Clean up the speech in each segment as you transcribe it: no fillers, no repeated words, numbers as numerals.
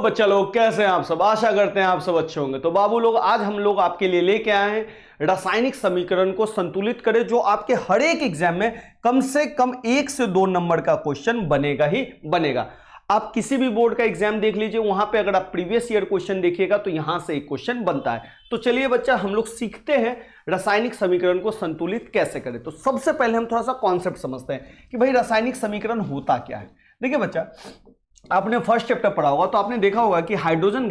बच्चा लोग, कैसे हैं आप सब? आशा करते हैं आप सब अच्छे होंगे। तो बाबू लोग, आज हम लोग आपके लिए लेके आए हैं रासायनिक समीकरण को संतुलित करें, जो आपके हर एक एग्जाम में कम से कम 1 से 2 नंबर का क्वेश्चन बनेगा ही बनेगा। आप किसी भी बोर्ड का एग्जाम देख लीजिए, वहां पे अगर आप प्रीवियस ईयर क्वेश्चन देखिएगा तो यहां से एक क्वेश्चन बनता है। तो चलिए बच्चा, हम लोग सीखते हैं रासायनिक समीकरण को संतुलित कैसे करें। तो सबसे पहले हम थोड़ा सा कॉन्सेप्ट समझते हैं कि भाई रासायनिक समीकरण होता क्या है। देखिए बच्चा, आपने फर्स्ट चैप्टर पढ़ा होगा तो आपने देखा होगा कि हाइड्रोजन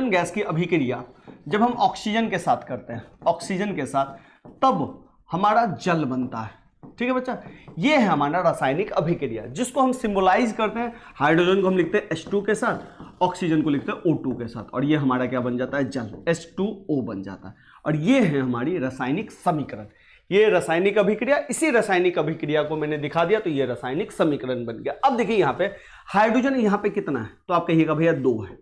गैस की अभिक्रिया जब हम ऑक्सीजन के साथ करते हैं, ऑक्सीजन के साथ, तब हमारा जल बनता है। ठीक है बच्चा, ये है हमारा रासायनिक अभिक्रिया, जिसको हम सिंबलाइज करते हैं। हाइड्रोजन को हम लिखते हैं H2 के साथ, ऑक्सीजन को लिखते हैं O2 के साथ, और ये हमारा क्या बन जाता है? जल, H2O बन जाता है। और ये है हमारी रासायनिक समीकरण, ये रासायनिक अभिक्रिया। इसी रासायनिक अभिक्रिया को मैंने दिखा दिया तो ये रासायनिक समीकरण बन गया। अब देखिए, यहाँ पे हाइड्रोजन यहाँ पे कितना है तो आप कहिएगा भैया 2 है।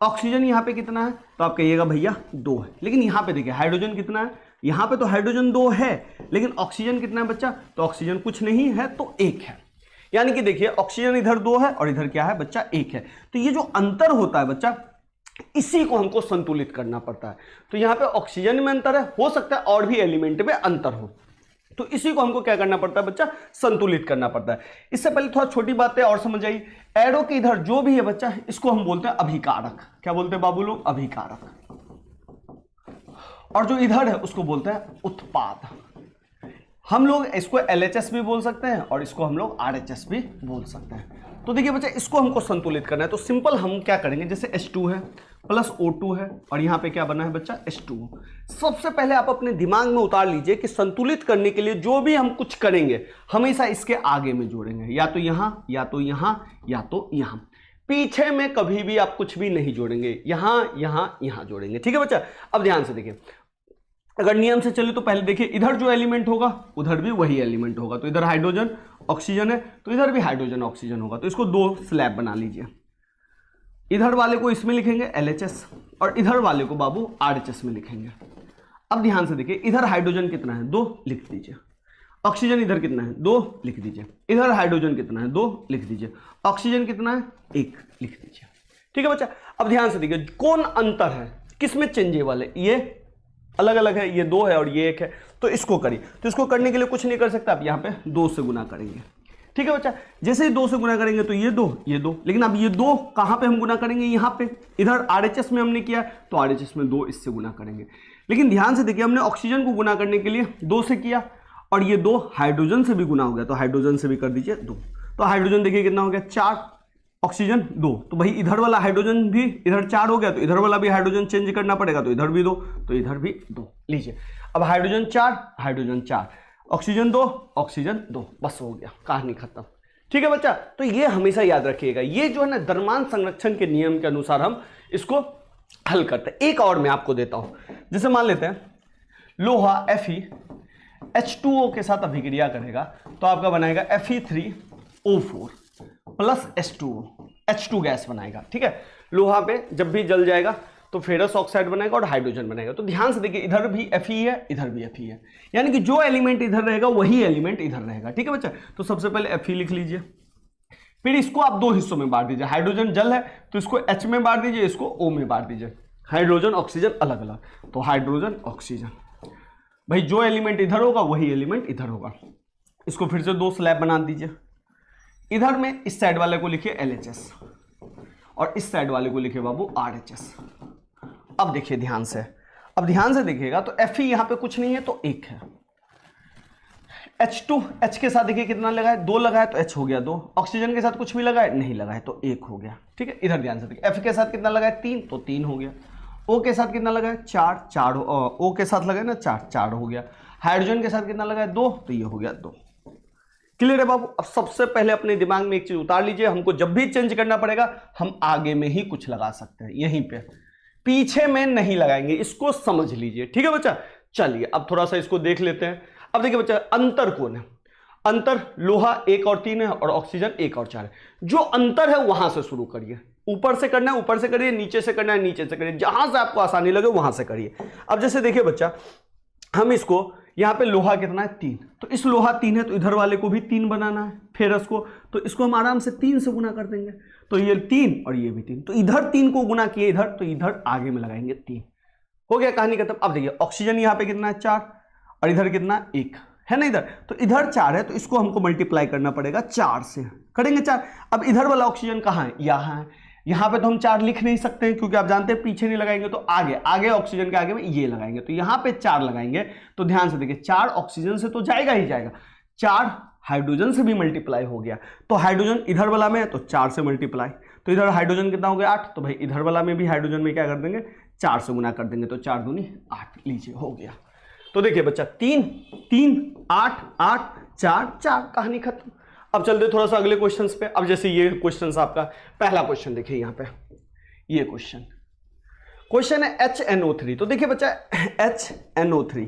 ऑक्सीजन यहाँ पे कितना है तो आप कहिएगा भैया 2 है। लेकिन यहाँ पे देखिए हाइड्रोजन कितना है, यहाँ पे तो हाइड्रोजन 2 है, लेकिन ऑक्सीजन कितना है बच्चा? तो ऑक्सीजन कुछ नहीं है, तो 1 है। यानी कि देखिए, ऑक्सीजन इधर 2 है और इधर क्या है बच्चा? 1 है। तो ये जो अंतर होता है बच्चा, इसी को हमको संतुलित करना पड़ता है। तो यहाँ पे ऑक्सीजन में अंतर है, हो सकता है और भी एलिमेंट में अंतर हो, तो इसी को हमको क्या करना पड़ता है बच्चा? संतुलित करना पड़ता है। इससे पहले थोड़ा छोटी बातें और समझ आइए। एरो के इधर जो भी है बच्चा, इसको हम बोलते हैं अभिकारक। क्या बोलते हैं बाबू लोग? अभिकारक। और जो इधर है उसको बोलते हैं उत्पाद। हम लोग इसको LHS भी बोल सकते हैं और इसको हम लोग RHS भी बोल सकते हैं। तो देखिए बच्चा, इसको हमको संतुलित करना है। तो सिंपल हम क्या करेंगे, जैसे H2 है प्लस O2 है और यहाँ पे क्या बना है बच्चा? H2O। सबसे पहले आप अपने दिमाग में उतार लीजिए कि संतुलित करने के लिए जो भी हम कुछ करेंगे, हमेशा इसके आगे में जोड़ेंगे, या तो यहाँ, या तो यहाँ, या तो यहाँ। पीछे में कभी भी आप कुछ भी नहीं जोड़ेंगे, यहाँ यहाँ यहाँ जोड़ेंगे। ठीक है बच्चा? अब ध्यान से देखिए, अगर नियम से चले तो पहले देखिए, इधर जो एलिमेंट होगा उधर भी वही एलिमेंट होगा। तो इधर हाइड्रोजन ऑक्सीजन है तो इधर भी हाइड्रोजन ऑक्सीजन होगा। तो इसको 2 स्लैब बना लीजिए। इधर वाले को इसमें लिखेंगे LHS और इधर वाले को बाबू RHS में लिखेंगे। अब ध्यान से देखिए, इधर हाइड्रोजन कितना है? 2 लिख दीजिए। ऑक्सीजन इधर कितना है? 2 लिख दीजिए। इधर हाइड्रोजन कितना है? 2 लिख दीजिए। ऑक्सीजन कितना है? 1 लिख दीजिए। ठीक है बच्चा? अब ध्यान से देखिए, कौन अंतर है, किसमें चेंजेबल है? ये अलग अलग है, ये 2 है और ये 1 है। तो इसको करिए। तो इसको करने के लिए कुछ नहीं कर सकता, आप यहाँ पे 2 से गुना करेंगे। ठीक है बच्चा? जैसे ही 2 से गुना करेंगे तो ये 2, ये 2, लेकिन अब ये 2 कहाँ पे हम गुना करेंगे? यहाँ पे। इधर RHS में हमने किया तो RHS में 2 इससे गुना करेंगे। लेकिन ध्यान से देखिए, हमने ऑक्सीजन को गुना करने के लिए 2 से किया और ये 2 हाइड्रोजन से भी गुना हो गया, तो हाइड्रोजन से भी कर दीजिए 2। तो हाइड्रोजन देखिए कितना हो गया? 4, ऑक्सीजन 2। तो भाई इधर वाला हाइड्रोजन भी इधर 4 हो गया, तो इधर वाला भी हाइड्रोजन चेंज करना पड़ेगा, तो इधर भी 2, तो इधर भी 2 लीजिए। अब हाइड्रोजन 4, हाइड्रोजन 4, ऑक्सीजन 2, ऑक्सीजन 2, बस हो गया, कहानी खत्म। ठीक है बच्चा? तो ये हमेशा याद रखिएगा, ये जो है ना द्रव्यमान संरक्षण के नियम के अनुसार हम इसको हल करते हैं। एक और मैं आपको देता हूं, जैसे मान लेते हैं लोहा Fe H2O के साथ अभिक्रिया करेगा तो आपका बनाएगा Fe3O4 plus H2O, H2 gas बनाएगा। ठीक है? लोहा पे जब भी जल जाएगा तो फेरस ऑक्साइड बनाएगा और हाइड्रोजन बनाएगा। तो ध्यान से देखिए, इधर भी Fe है, इधर भी Fe है, यानी कि जो एलिमेंट इधर रहेगा वही एलिमेंट इधर रहेगा। ठीक है बच्चा? तो सबसे पहले Fe लिख लीजिए, फिर इसको आप 2 हिस्सों में बांट दीजिए। हाइड्रोजन जल है तो इसको H में बांट दीजिए, इसको O में बांट दीजिए। हाइड्रोजन ऑक्सीजन अलग अलग, तो हाइड्रोजन ऑक्सीजन। भाई जो एलिमेंट इधर होगा वही एलिमेंट इधर होगा। इसको फिर से 2 स्लैब बना दीजिए। इधर में इस साइड वाले को लिखिए LHS और इस साइड वाले को लिखिए बाबू RHS। अब देखिए ध्यान से, अब ध्यान से देखिएगा तो Fe यहां पे कुछ नहीं है तो 1 है। H2 H के साथ देखिए कितना लगा है? 2 लगा है तो H हो गया 2। ऑक्सीजन के साथ कुछ भी लगा है? नहीं लगा है तो 1 हो गया। ठीक है? इधर ध्यान से देखिए, F के साथ कितना लगा है? 3, तो 3 हो गया। O के साथ कितना लगा है? 4, 4 O के साथ लगा है ना 4, 4 हो गया। हाइड्रोजन के साथ कितना लगा है? 2, तो ये हो गया 2। क्लियर है बाबू? अब सबसे पहले अपने दिमाग में एक चीज उतार लीजिए, हमको जब भी चेंज करना पड़ेगा हम आगे में ही कुछ लगा सकते हैं, यहीं पे, पीछे में नहीं लगाएंगे। इसको समझ लीजिए। ठीक है बच्चा? चलिए अब थोड़ा सा इसको देख लेते हैं। अब देखिए बच्चा, अंतर कौन है? अंतर लोहा 1 और 3 है और ऑक्सीजन 1 और 4 है। जो अंतर है वहां से शुरू करिए, ऊपर से करना है ऊपर से करिए, नीचे से करना है नीचे से करिए, जहां से आपको आसानी लगे वहां से करिए। अब जैसे देखिए बच्चा, हम इसको यहाँ पे लोहा कितना है 3, तो इस लोहा 3 है तो इधर वाले को भी 3 बनाना है फेरस को, तो इसको हम आराम से 3 से गुना कर देंगे, तो ये 3 और ये भी 3, तो इधर 3 को गुना किए इधर, तो इधर आगे में लगाएंगे 3, हो गया कहानी खत्म। अब देखिए ऑक्सीजन यहाँ पे कितना है 4 और इधर कितना 1 है ना, इधर तो इधर 4 है तो इसको हमको मल्टीप्लाई करना पड़ेगा 4 से, करेंगे 4। अब इधर वाला ऑक्सीजन कहाँ है, यहाँ है, यहाँ पे तो हम 4 लिख नहीं सकते हैं क्योंकि आप जानते हैं पीछे नहीं लगाएंगे तो आगे आगे ऑक्सीजन के आगे में ये लगाएंगे, तो यहाँ पे 4 लगाएंगे। तो ध्यान से देखिए 4 ऑक्सीजन से तो जाएगा ही जाएगा, 4 हाइड्रोजन से भी मल्टीप्लाई हो गया, तो हाइड्रोजन इधर वाला में है तो 4 से मल्टीप्लाई, तो इधर हाइड्रोजन कितना हो गया 8, तो भाई इधर वाला में भी हाइड्रोजन में क्या कर देंगे 4 से गुना कर देंगे, तो 4 दूनी 8 लीजिए हो गया। तो देखिए बच्चा 3 3 8 8 4 4 कहानी खत्म। अब चलते थोड़ा सा अगले क्वेश्चंस पे। अब जैसे ये क्वेश्चंस आपका पहला क्वेश्चन देखिए यहाँ पे, ये क्वेश्चन है HNO3, तो देखिए बच्चा HNO3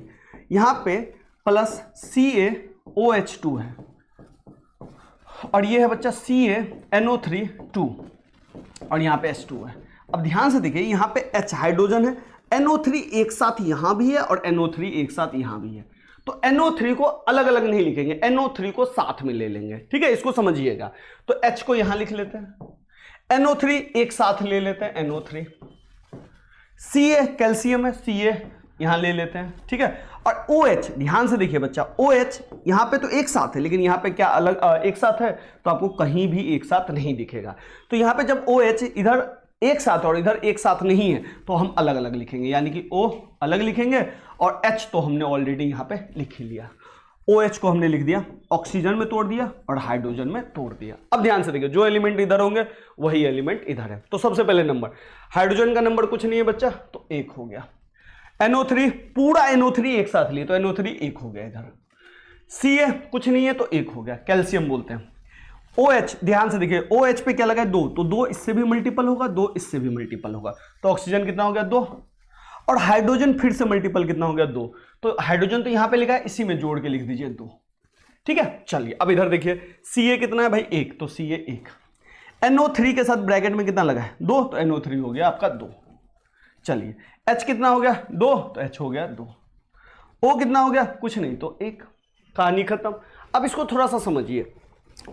यहाँ पे प्लस CaOH2 है और ये है बच्चा CaNO3 2 और यहाँ पे H2 है। अब ध्यान से देखिए यहाँ पे H हाइड्रोजन है, NO3 एक साथ यहाँ भी है और NO3 एक साथ यहाँ भी है, तो NO3 को अलग अलग नहीं लिखेंगे, NO3 को साथ में ले लेंगे, ठीक है, इसको समझिएगा। तो H को यहां लिख लेते हैं, NO3 एक साथ ले लेते हैं NO3, Ca कैल्शियम है Ca यहां ले लेते हैं, ठीक है, और OH ध्यान से देखिए बच्चा OH यहां पे तो एक साथ है लेकिन यहां पे क्या अलग एक साथ है, तो आपको कहीं भी एक साथ नहीं दिखेगा, तो यहां पे जब OH इधर एक साथ और इधर एक साथ नहीं है तो हम अलग अलग लिखेंगे, यानी कि O अलग लिखेंगे और H तो हमने ऑलरेडी यहाँ पे लिख ही लिया, OH को हमने लिख दिया, ऑक्सीजन में तोड़ दिया और हाइड्रोजन में तोड़ दिया। अब ध्यान से देखिए जो एलिमेंट इधर होंगे वही एलिमेंट इधर है, तो सबसे पहले नंबर हाइड्रोजन का नंबर कुछ नहीं है बच्चा, तो 1 हो गया। NO3 पूरा NO3 एक साथ लिए तो NO3 1 हो गया इधर, Ca कुछ नहीं है तो 1 हो गया, कैल्शियम बोलते हैं। OH ध्यान से देखिए OH पे क्या लगा है 2, तो 2 इससे भी मल्टीपल होगा, 2 इससे भी मल्टीपल होगा, तो ऑक्सीजन कितना हो गया 2 और हाइड्रोजन फिर से मल्टीपल कितना हो गया 2, तो हाइड्रोजन तो यहां पे लिखा है इसी में जोड़ के लिख दीजिए 2, ठीक है। चलिए अब इधर देखिए Ca कितना है भाई 1, तो Ca 1, NO3 के साथ ब्रैकेट में कितना लगा है 2, तो NO3 हो गया आपका 2। चलिए H कितना हो गया 2, तो H हो गया 2, O कितना हो गया कुछ नहीं तो 1, कहानी खत्म। अब इसको थोड़ा सा समझिए,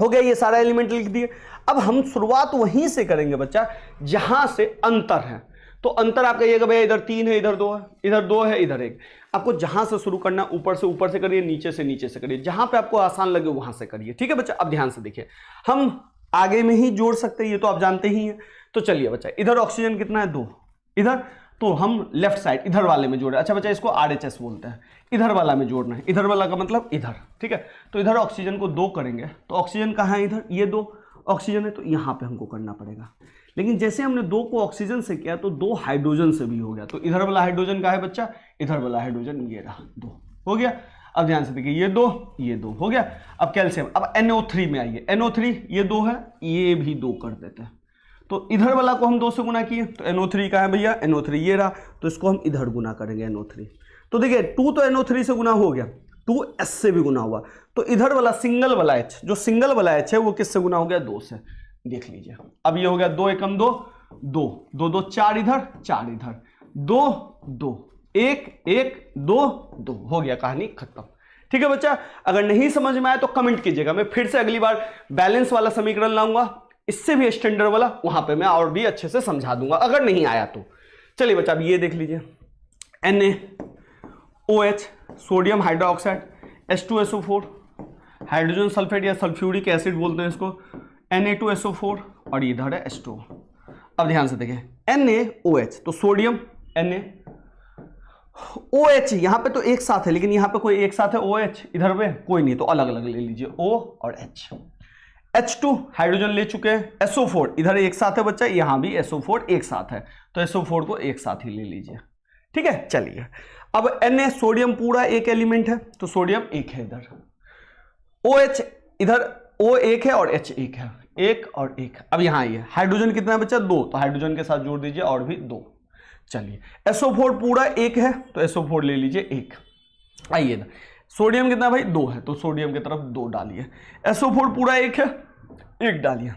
हो गया ये सारा एलिमेंट लिख दिए। अब हम शुरुआत वहीं से करेंगे बच्चा जहां से अंतर है, तो अंतर आप कहिएगा भैया इधर 3 है इधर 2 है, इधर 2 है इधर 1, आपको जहां से शुरू करना ऊपर से करिए, नीचे से करिए, जहां पे आपको आसान लगे वहां से करिए, ठीक है बच्चा। अब ध्यान से देखिए हम आगे में ही जोड़ सकते हैं, ये तो आप जानते ही हैं। तो चलिए बच्चा इधर ऑक्सीजन कितना है 2, इधर तो हम लेफ्ट साइड इधर वाले में जोड़े, अच्छा बच्चा इसको RHS बोलते हैं, इधर वाला में जोड़ना है, इधर वाला का मतलब इधर, ठीक है। तो इधर ऑक्सीजन को 2 करेंगे, तो ऑक्सीजन कहाँ है इधर, ये 2 ऑक्सीजन है तो यहाँ पे हमको करना पड़ेगा, लेकिन जैसे हमने 2 को ऑक्सीजन से किया तो 2 हाइड्रोजन से भी हो गया, तो इधर वाला हाइड्रोजन का है बच्चा, इधर वाला हाइड्रोजन ये रहा 2 हो गया। अब ध्यान से देखिए ये 2 हो गया। अब कैल्शियम, अब NO3 में आइए, NO3 ये 2 है, ये भी 2 कर देते हैं, तो इधर वाला को हम 2 से गुना किए, तो NO3 का है भैया, NO3 ये रहा, तो इसको हम इधर गुना करेंगे NO3, तो देखिए 2 तो NO3 से गुना हो गया, 2 S से भी गुना हुआ, तो इधर वाला सिंगल वाला H, जो सिंगल वाला H है वो किससे गुना हो गया 2 से, देख लीजिए। अब ये हो गया 2 एकम 2 2 2 2 4 इधर 4 इधर 2 2 1 1 2 2 हो गया, कहानी खत्म, ठीक है बच्चा। अगर नहीं समझ में आया तो कमेंट कीजिएगा, मैं फिर से अगली बार बैलेंस वाला समीकरण लाऊंगा, इससे भी स्टैंडर्ड वाला, वहां पे मैं और भी अच्छे से समझा दूंगा अगर नहीं आया तो। चलिए बच्चा अब ये देख लीजिए NaOH sodium hydroxide, H2SO4 hydrogen sulphate या सल्फ्यूरिक एसिड बोलते हैं इसको, Na2SO4 और इधर है H2O। अब ध्यान से देखिए NaOH तो सोडियम Na, OH यहां पे तो एक साथ है लेकिन यहां पे कोई एक साथ है OH, इधर पे कोई नहीं, तो अलग अलग ले लीजिए O और H। H2 हाइड्रोजन ले चुके हैं, SO4 इधर एक साथ है बच्चा, यहां भी SO4 एक साथ है, तो SO4 को एक साथ ही ले लीजिए, ठीक है। चलिए अब Na सोडियम पूरा एक एलिमेंट है, तो सोडियम 1 है इधर, OH इधर O 1 है और H 1 है, 1 और 1। अब यहां आइए हाइड्रोजन कितना है बच्चा 2, तो हाइड्रोजन के साथ जोड़ दीजिए और भी 2। चलिए SO4 पूरा 1 है तो SO4 ले लीजिए 1। आइए ना सोडियम कितना भाई 2 है तो सोडियम की तरफ 2 डालिए, SO4 पूरा 1 है 1 डालिए,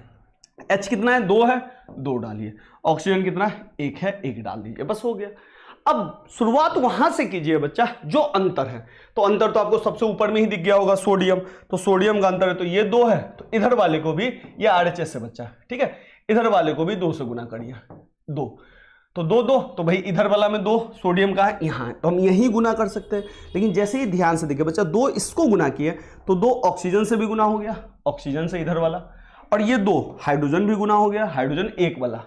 H कितना है 2 है 2 डालिए, ऑक्सीजन कितना है 1 है 1 डाल दीजिए, बस हो गया। अब शुरुआत वहां से कीजिए बच्चा जो अंतर है। तो अंतर तो आपको सबसे ऊपर में ही दिख गया होगा, सोडियम। तो सोडियम का अंतर है तो ये 2 है, तो इधर वाले को भी, ये RHS है बच्चा, ठीक है, इधर वाले को भी 2 से गुना करिए, 2 तो 2 2, तो भाई इधर वाला में 2, सोडियम का है यहाँ है, तो हम यही गुना कर सकते हैं। लेकिन जैसे ही ध्यान से देखिए बच्चा, 2 इसको गुना किए तो 2 ऑक्सीजन से भी गुना हो गया, ऑक्सीजन से इधर वाला, और ये 2 हाइड्रोजन भी गुना हो गया, हाइड्रोजन एक वाला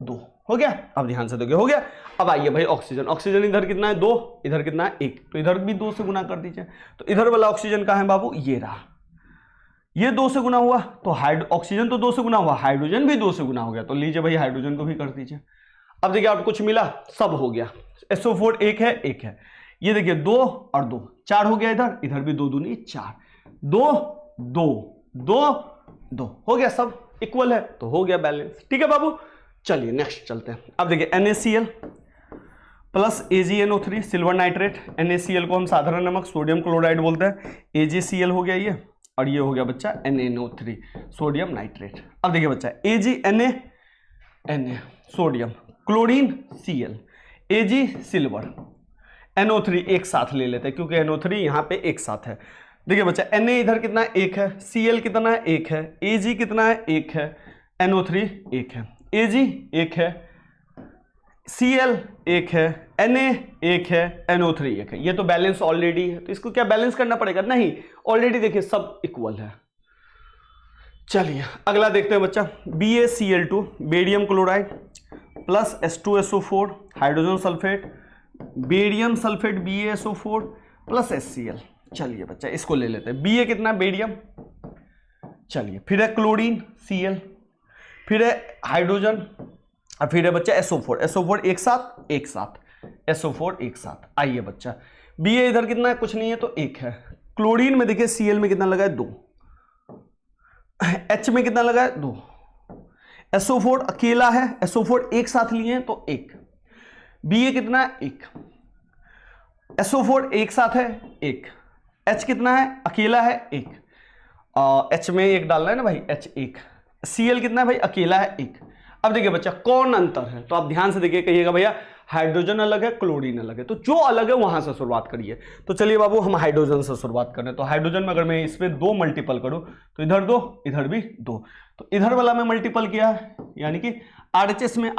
2 हो गया। अब ध्यान से देखिए हो गया। अब आइए भाई ऑक्सीजन, ऑक्सीजन इधर कितना है 2, इधर कितना है 1, तो इधर भी 2 से गुना कर दीजिए। तो इधर वाला ऑक्सीजन कहाँ है बाबू, ये रहा, ये 2 से गुना हुआ, तो ऑक्सीजन तो 2 से गुना हुआ, हाइड्रोजन भी 2 से गुना हो गया, तो लीजिए भाई हाइड्रोजन को भी कर दीजिए। अब देखिए आपको कुछ मिला, सब हो गया। SO4 1 है, 1 है, ये देखिए 2 और 2 4 हो गया, इधर इधर भी 2 दूनी 4, 2 2 2 2 हो गया, सब इक्वल है, तो हो गया बैलेंस। ठीक है बाबू, चलिए नेक्स्ट चलते हैं। अब देखिए NaCl plus AgNO3 silver nitrate, NaCl को हम साधारण नमक सोडियम क्लोराइड बोलते हैं, AgCl हो गया ये, और ये हो गया बच्चा NaNO3 सोडियम नाइट्रेट। अब देखिए बच्चा Na sodium, chlorine Cl, Ag silver, NO3 एक साथ ले लेते हैं क्योंकि NO3 यहाँ पे एक साथ है। देखिए बच्चा Na इधर कितना है 1 है, Cl कितना है 1 है, Ag कितना है 1 है, NO3 1 है, Ag 1 है, Cl 1 है, Na 1 है, NO3 1 है। ये तो बैलेंस ऑलरेडी है, तो इसको क्या बैलेंस करना पड़ेगा, नहीं, ऑलरेडी देखिए सब इक्वल है। चलिए अगला देखते हैं बच्चा, BaCl2 barium chloride plus H2SO4 hydrogen sulphate, barium sulphate BaSO4 plus HCl। चलिए बच्चा इसको ले लेते हैं, Ba कितना बेरियम, चलिए फिर है क्लोरीन Cl, फिर है हाइड्रोजन, और फिर है बच्चा SO4 एक साथ SO4 एक साथ। आइए बच्चा Ba इधर कितना है, कुछ नहीं है तो 1 है, क्लोरीन में देखिए Cl में कितना लगा है 2, H में कितना लगा है 2, SO4 अकेला है, SO4 एक साथ लिए हैं तो 1, Ba कितना है 1, SO4 एक साथ है 1, H कितना है अकेला है 1, H में 1 डालना है ना भाई, H 1, Cl कितना है भाई अकेला है 1। अब देखिए बच्चा कौन अंतर है, तो आप ध्यान से देखिए, कहिएगा भैया हाइड्रोजन अलग है क्लोरीन अलग है, तो जो अलग है वहां से शुरुआत करिए। तो चलिए बाबू हम हाइड्रोजन से शुरुआत करें, तो हाइड्रोजन में अगर मैं इस पे 2 मल्टीपल करूं तो इधर 2 इधर भी 2, तो इधर वाला में मल्टीपल किया है, यानी कि RHS में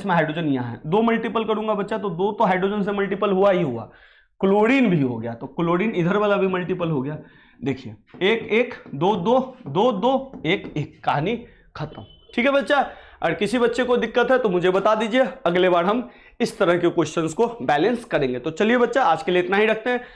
हाइड्रोजन यहाँ है, 2 मल्टीपल करूंगा बच्चा तो 2 तो हाइड्रोजन से मल्टीपल हुआ ही हुआ, क्लोरीन भी हो गया, तो क्लोरीन इधर वाला भी मल्टीपल हो गया। देखिए 1 1 2 2 2 2 1 1, कहानी खत्म। ठीक है बच्चा, और किसी बच्चे को दिक्कत है तो मुझे बता दीजिए, अगले बार हम इस तरह के क्वेश्चंस को बैलेंस करेंगे। तो चलिए बच्चा आज के लिए इतना ही रखते हैं।